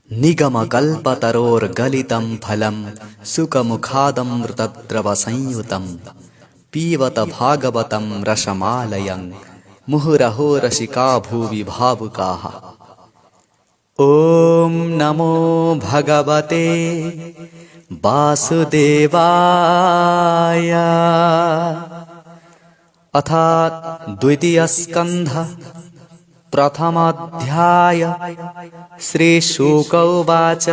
निगमकल्पतरोर्गलितं फलं सुखमुखादमृतद्रवसंयुतं पीबत भागवतं रसमालयं मुहुरहो रसिका भुवि भावुकाः। ॐ नमो भगवते वासुदेवाय। अर्थात द्वितीय स्कंध प्रथमाध्याय। श्रीशुक उवाच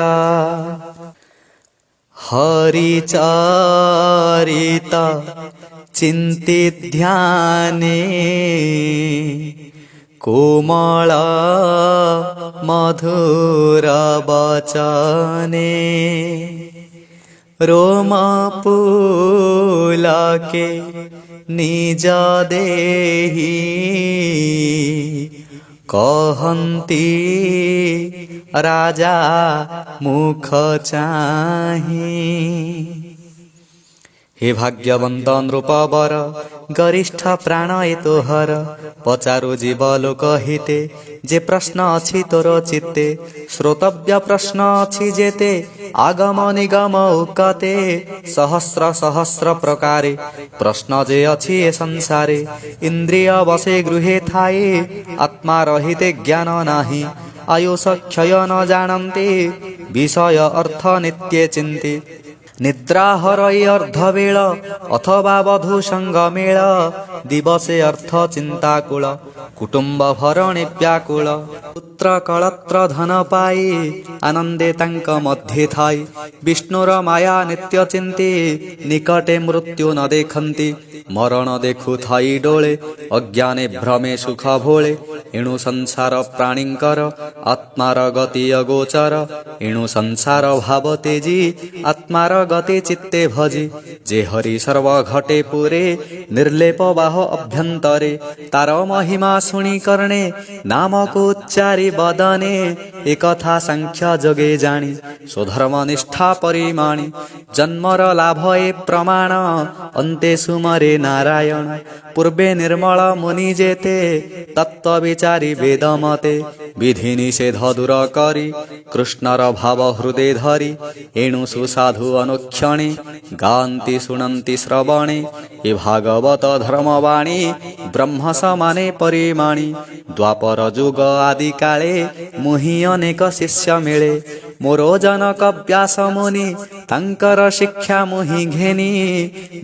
हरिचरित चिन्तिध्याने कोमल मधुर वचने रोमपुलके निज देहि कहन्ति राजा मुख चाहि। हे भाग्यवंत नृपवर गरिष्ठ प्राण तोहर पचारु जीव लोक हिते जे प्रश्न अछि तोर चित्ते श्रोतव्य प्रश्न अछि जेते आगम निगम उकते सहस्र सहस्र प्रकारे प्रश्न जे अछि ए संसारे इंद्रिय वशे गृहे थाए आत्मा रहिते ज्ञान नाही आयुष क्षय न जानन्ते विषय अर्थ नित्य चिन्ते निद्राहरै अर्धवेळ अथवा वधू संग मेळ दिवसे अर्थ चिंताकुल कुटुंब भरणे व्याकुल पुत्र कळत्र धन पाई आनंदे तांक मध्ये थाई विष्णुर माया नित्य चिंती निकटे मृत्यु न देखन्ति मरण देखु थाई डोळे अज्ञाने भ्रमे सुख भोळे एणु संसार प्राणींकर आत्मार गति अगोचर एणु संसार भाव तेजी आत्मार गति चित्ते भजी जे हरि सर्व घटे पुरे निर्लेप बाह अभ्यंतरे तार महिमा शुणी कर्णे नाम को उच्चारी बदने एकथा सांख्य जोगे जानी स्वधर्म निष्ठा परिमाणी जन्मर लाभ ए प्रमाण अन्ते सुमरे नारायण पूर्वे निर्मल मुनि जेते तत्व विचारी वेद मते विधि निषेध दूर करी कृष्णर भाव हृदय धरी एणु सुसाधु अनुक्षणे गान्ति शुणन्ति श्रवणे ए भागवत धर्मवाणी ब्रह्म समाने परिमाणी द्वापर जुग आदि काले मुहि अनेक शिष्य मिले मोरो जनक व्यास मुनि तांकर शिक्षा मुहि घेनी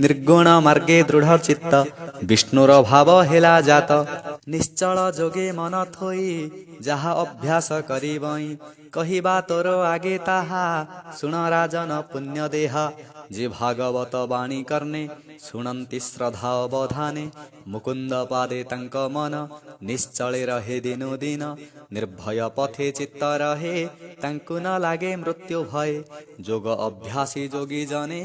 निर्गुण मार्गे दृढ़ चित्त विष्णुर भाव हेला जात निश्चल जोगे मन थोई जहा अभ्यास करिबई कहिबा तोर आगे ताहा सुन राजन पुण्य देहा जे भागवत वाणी करने शुणन्ति श्रद्धा अवधाने मुकुंद पादे तंक मन निश्चले रहे दिनो दिन निर्भय पथे चित्त रहे तंकु न लागे मृत्यु भय जोग अभ्यासी जोगी जने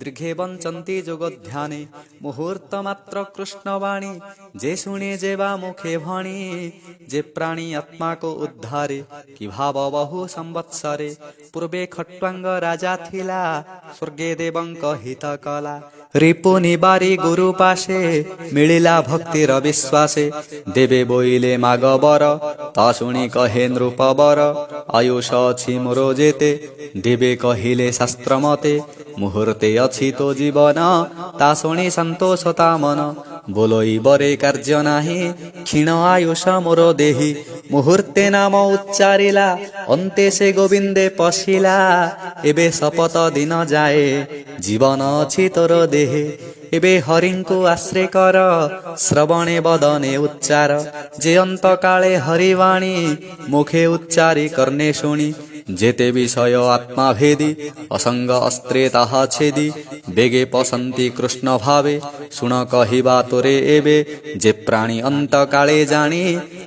दीर्घे वंचन्ति जोग ध्याने मुहूर्त मात्र कृष्ण वाणी जे शुणे जेवा मुखे भणी जे प्राणी आत्मा को उद्धारे कि भाव बहु संवत्सरे पूर्वे खट्वांग राजा थिला स्वर्गे देवंक हित कला रिपु निबारी गुरु पाशे मिलिला भक्तिर विश्वासे देवे बोइले मागबर ता शुणी कहे नृपवर आयुष अछि मोर जेते देवे कहिले शास्त्र मते मुहूर्ते अछि तो जीवन ता शुणी संतोषता मन बोलोई बरे कार्य नाही क्षीण आयुष मोर देहि मुहूर्ते नाम उच्चारिला अन्ते से गोविंदे पशिला एबे शपथ दिन जाए जीवन अछि तोर देहे एबे हरिंकु आश्रय कर श्रवणे बदने उच्चार जे अंत काले हरिवाणी मुखे उच्चारी करने शुणी जेते विषय आत्मा भेदी असंग अस्त्रे ताहा छेदी बेगे पसंती कृष्ण भावे सुन कहिबा तोरे एबे जे प्राणी अंत काले जानी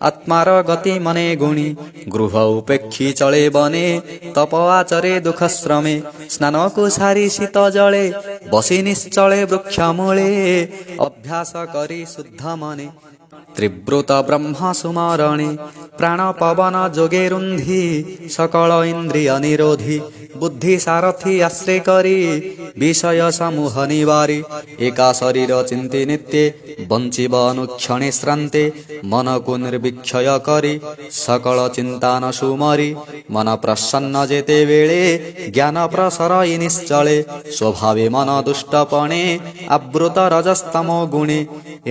आत्मार गति मने गुणी गृह उपेक्षी चले बने तप आचरे दुख श्रमे स्नान को सारी शीत जले बसी निश्चले वृक्ष मूले अभ्यास करी शुद्ध मने ତ୍ରିବ୍ରତ ବ୍ରହ୍ମ ସୁମରଣେ ପ୍ରାଣ ପବନ ଯୋଗେ ରୁନ୍ଧି ସକଳ ଇନ୍ଦ୍ରିୟ ନିରୋଧି ବୁଦ୍ଧି ସାରଥି ଆଶ୍ରେ କରି ବିଷୟ ସମୂହ ନିବାରି ଏକା ଶରୀର ଚିନ୍ତି ନିତ୍ୟେ ବଞ୍ଚିବ ଅନୁକ୍ଷଣେ ଶ୍ରାନ୍ତେ ମନକୁ ନିର୍ବିକ୍ଷୟ କରି ସକଳ ଚିନ୍ତାନ ସୁମରି ମନ ପ୍ରସନ୍ନ ଯେତେବେଳେ ଜ୍ଞାନ ପ୍ରସର ନିଶ୍ଚଳେ ସ୍ୱଭାବେ ମନ ଦୁଷ୍ଟପଣେ ଆବୃତ ରଜସ୍ତମ ଗୁଣେ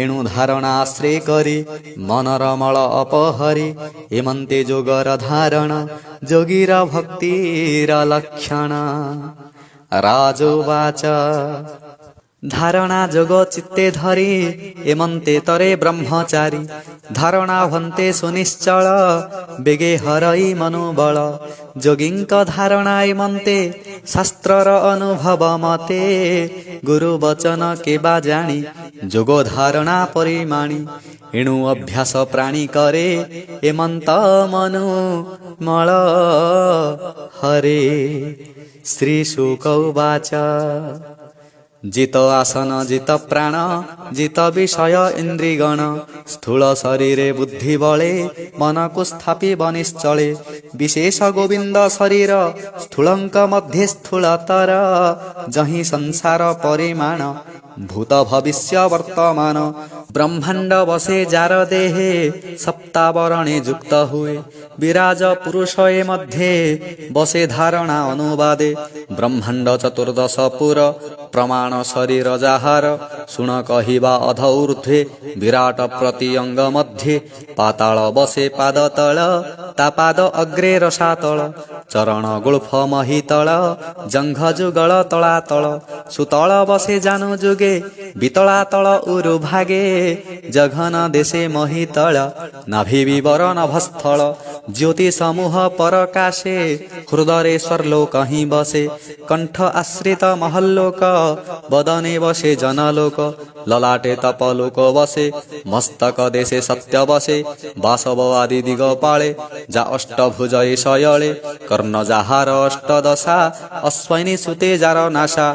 ଏଣୁ ଧାରଣା ଆଶ୍ରେ କରି ମନର ମଳ ଅପହରି ଏମନ୍ତେ ଯୋଗର ଧାରଣ ଯୋଗୀର ଭକ୍ତିର ଲକ୍ଷଣ। ରାଜୋବାଚ ଧାରଣା ଯୋଗ ଚିତ୍ତେ ଧରି ଏମନ୍ତେ ତରେ ବ୍ରହ୍ମଚାରୀ ଧାରଣା ଭନ୍ତେ ସୁନିଶ୍ଚଳ ବେଗେ ହରଇ ମନୋବଳ ଯୋଗୀଙ୍କ ଧାରଣା ଏମନ୍ତେ ଶାସ୍ତ୍ରର ଅନୁଭବ ମତେ ଗୁରୁ ବଚନ କେବା ଜାଣି ଯୋଗ ଧାରଣା ପରିମାଣି ଏଣୁ ଅଭ୍ୟାସ ପ୍ରାଣୀ କରେ ଏମନ୍ତ ମନୁ ମଳ ହରେ। ଶ୍ରୀ ଶୁକ ଉବାଚ ଜିତ ଆସନ ଜିତ ପ୍ରାଣ ଜିତ ବିଷୟ ଇନ୍ଦ୍ରିଗଣ ସ୍ଥୂଳ ଶରୀରେ ବୁଦ୍ଧି ବଳେ ମନକୁ ସ୍ଥାପିବ ନିଶ୍ଚଳେ ବିଶେଷ ଗୋବିନ୍ଦ ଶରୀର ସ୍ଥୂଳଙ୍କ ମଧ୍ୟରେ ସ୍ଥୂଳତର ଯହିଁ ସଂସାର ପରିମାଣ ଭୂତ ଭବିଷ୍ୟ ବର୍ତ୍ତମାନ ବ୍ରହ୍ମାଣ୍ଡ ବସେ ଯାର ଦେହେ ସପ୍ତାବରଣେ ଯୁକ୍ତ ହୁଏ ବିରାଜ ପୁରୁଷ ଏ ମଧ୍ୟେ ବସେ ଧାରଣା ଅନୁବାଦେ ବ୍ରହ୍ମାଣ୍ଡ ଚତୁର୍ଦଶ ପୁର ପ୍ରମାଣ ଶରୀର ଯାହାର ଶୁଣ କହିବା ଅଧ ଊର୍ଧ୍ୱେ ବିରାଟ ପ୍ରତି ଅଙ୍ଗ ମଧ୍ୟେ ପାତାଳ ବସେ ପାଦ ତଳ ତା ପାଦ ଅଗ୍ରେ ରସାତଳ ଚରଣ ଗୁଳ୍ଫ ମହିତଳ ଜଙ୍ଘ ଯୁଗଳ ତଳାତଳ ସୁତଳ ବସେ ଜାନୁ ଯୁଗେ ବିତଳାତଳ ଉରୁ ଭାଗେ ଜଘନ ଦେଶେ ମହିତଳ ନାଭି ବିବର ନଭସ୍ଥଳ ଜ୍ୟୋତି ସମୂହ ପରକାଶେ ହୃଦୟରେ ସ୍ୱର୍ଲୋକ ହିଁ ବସେ କଣ୍ଠ ଆଶ୍ରିତ ମହଲ୍ଲୋକ ବଦନେ ବସେ ଜନଲୋକ ଲଲାଟେ ତପଲୋକ ବସେ ମସ୍ତକ ଦେଶେ ସତ୍ୟ ବସେ ବାସବ ଆଦି ଦିଗ ପାଳେ ଯା ଅଷ୍ଟଭୁଜ ଏ ଶୟଳେ କର୍ଣ୍ଣ ଯାହାର ଅଷ୍ଟଦଶା ଅଶ୍ୱିନୀ ସୁତେ ଯାର ନାଶା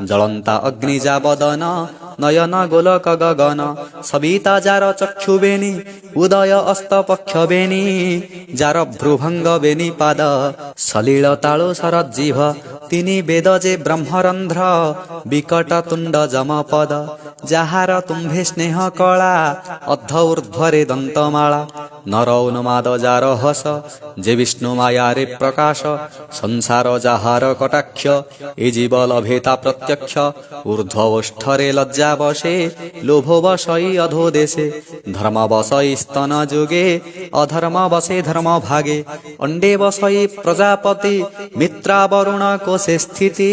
ଜଳନ୍ତା ଅଗ୍ନି ଯା ବଦନ ନୟନ ଗୋଲକ ଗଗନ ସବିତା ଯାର ଚକ୍ଷୁ ବେନି ଉଦୟ ଅସ୍ତ ପକ୍ଷ ବେନି ଯାର ଭ୍ରୁଭଙ୍ଗ ବେନି ପାଦ ସଲିଳ ତାଳୁ ସରଜୀଭ ତିନି ବେଦ ଯେ ବ୍ରହ୍ମରନ୍ଧ୍ର ବିକଟ ତୁଣ୍ଡ ଯମପଦ ଯାହାର ତୁମ୍ଭେ ସ୍ନେହ କଳା ଅର୍ଦ୍ଧ ଊର୍ଧ୍ୱରେ ଦନ୍ତମାଳା ନର ଉନ୍ମାଦ ଯାର ହସ ଯେ ବିଷ୍ଣୁ ମାୟାରେ ପ୍ରକାଶ ସଂସାର ଯାହାର କଟାକ୍ଷ ଏ ଜୀବ ଲଭେତା ପ୍ରତ୍ୟକ୍ଷ ଊର୍ଧ୍ୱ ଓଷ୍ଠରେ ଲଜ୍ଜା ବସେ ଲୋଭ ବସଇ ଅଧୋ ଦେଶେ ଧର୍ମ ବସଇ ସ୍ତନ ଯୁଗେ ଅଧର୍ମ ବସେ ଧର୍ମ ଭାଗେ ଅଣ୍ଡେ ବସଇ ପ୍ରଜାପତି ମିତ୍ରାବରୁଣ କୋଶେ ସ୍ଥିତି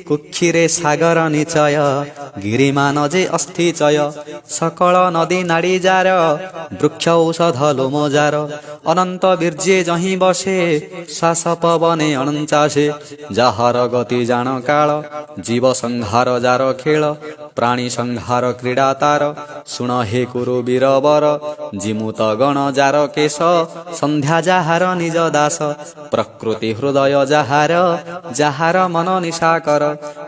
କୁକ୍ଷିରେ ସାଗର ନିଚୟ ଗିରିମାନ ଯେ ଅସ୍ଥିଚୟ ସକଳ ନଦୀ ନାଡ଼ି ଯାର ବୃକ୍ଷ ଔଷଧ ଲୋମ ଯାର ଅନନ୍ତ ବୀର୍ଯ୍ୟେ ଯହିଁ ବସେ ଶ୍ୱାସ ପବନେ ଅଣଞ୍ଚାଶେ ଯାହାର ଗତି ଜାଣ କାଳ ଜୀବ ସଂହାର ଯାର ଖେଳ ପ୍ରାଣୀ ସଂହାର କ୍ରୀଡ଼ା ତାର ଶୁଣ ହେ କୁରୁ ବୀରବର ଜିମୁତ ଗଣ ଯାର କେଶ ସନ୍ଧ୍ୟା ଯାହାର ନିଜ ଦାସ ପ୍ରକୃତି ହୃଦୟ ଯାହାର ଯାହାର ମନ ନିଶାକର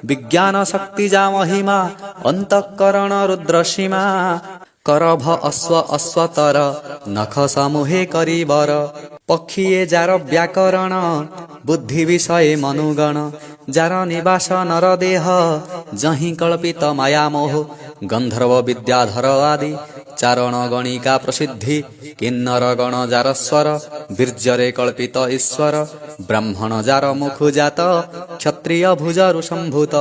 ବିଜ୍ଞାନ ଶକ୍ତି ଯା ମହିମା ଅନ୍ତଃକରଣ ରୁଦ୍ରସୀମା କରଭ ଅଶ୍ୱ ଅଶ୍ୱତର ନଖ ସମୂହେ କରିବର ପକ୍ଷୀଏ ଯାର ବ୍ୟାକରଣ ବୁଦ୍ଧି ବିଷୟେ ମନୁଗଣ ଯାର ନିବାସ ନର ଦେହ ଯହିଁ କଳ୍ପିତ ମାୟାମୋହ ଗନ୍ଧର୍ବ ବିଦ୍ୟାଧର ଆଦି ଚାରଣ ଗଣିକା ପ୍ରସିଦ୍ଧି କିନ୍ନର ଗଣ ଯାର ସ୍ୱର ବୀର୍ଯ୍ୟରେ କଳ୍ପିତ ଈଶ୍ୱର ବ୍ରାହ୍ମଣ ଯାର ମୁଖୁ ଜାତ କ୍ଷତ୍ରିୟ ଭୁଜରୁ ସମ୍ଭୂତ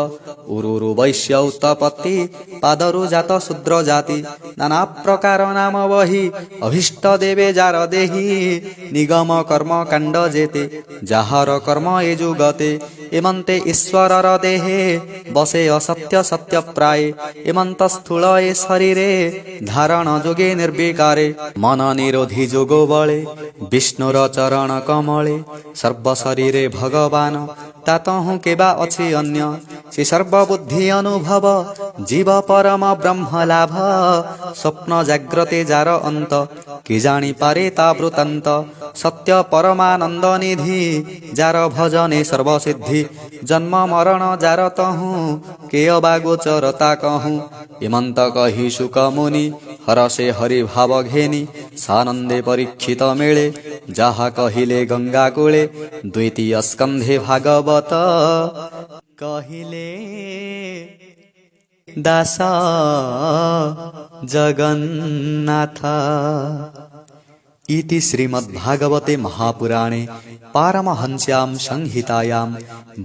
ଉରୁରୁ ବୈଶ୍ୟ ଉତ୍ତପତ୍ତି ପାଦରୁ ଜାତ ଶୂଦ୍ର ଜାତି ନାନା ପ୍ରକାର ନାମ ବହି ଅଭୀଷ୍ଟ ଦେବେ ଯାର ଦେହି ନିଗମ କର୍ମ କାଣ୍ଡ ଯେତେ ଯାହାର କର୍ମ ଏ ଯୁଗତେ ଏମନ୍ତେ ଈଶ୍ୱରର ଦେହେ ବସେ ଅସତ୍ୟ ସତ୍ୟ ପ୍ରାୟ ଏମନ୍ତ ସ୍ଥୂଳ ଏ ଶରୀରେ ଧାରଣ ଯୋଗେ ନିର୍ବିକାରେ ମନ ନିରୋଧୀ ଯୋଗ ବଳେ ବିଷ୍ଣୁର ଚରଣ କମଳେ ସର୍ବ ଶରୀରେ ଭଗବାନ ତାତହୁଁ କେବା ଅଛି ଅନ୍ୟ ସେ ସର୍ବବୁଦ୍ଧି ଅନୁଭବ ଜୀବ ପରମ ବ୍ରହ୍ମ ଲାଭ ସ୍ୱପ୍ନ ଜାଗ୍ରତେ ଯାର ଅନ୍ତ କି ଜାଣିପାରେ ତା ବୃତ୍ତାନ୍ତ ସତ୍ୟ ପରମାନନ୍ଦ ନିଧି ଯାର ଭଜନେ ସର୍ବସିଦ୍ଧି ଜନ୍ମ ମରଣ ଯାର ତହୁଁ କେ ଅବା ଗୋଚର ତା କହୁଁ ଏମନ୍ତ କହି ଶୁକ ମୁନି ହରଷେ ହରି ଭାବ ଘେନି ସାନନ୍ଦେ ପରୀକ୍ଷିତ ମିଳେ ଯାହା କହିଲେ ଗଙ୍ଗା କୂଳେ ଦ୍ୱିତୀୟ ସ୍କନ୍ଧେ ଭାଗବତ କହିଲେ ଦାସ ଜଗନ୍ନାଥ। इति श्रीमद्भागवते महापुराणे पारमहंस्यां संहितायां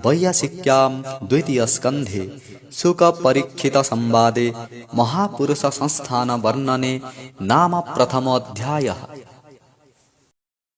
वैयासिक्यां द्वितीयस्कन्धे शुकपरीक्षितसंवादे महापुरुषसंस्थानवर्णने नाम प्रथमोऽध्यायः।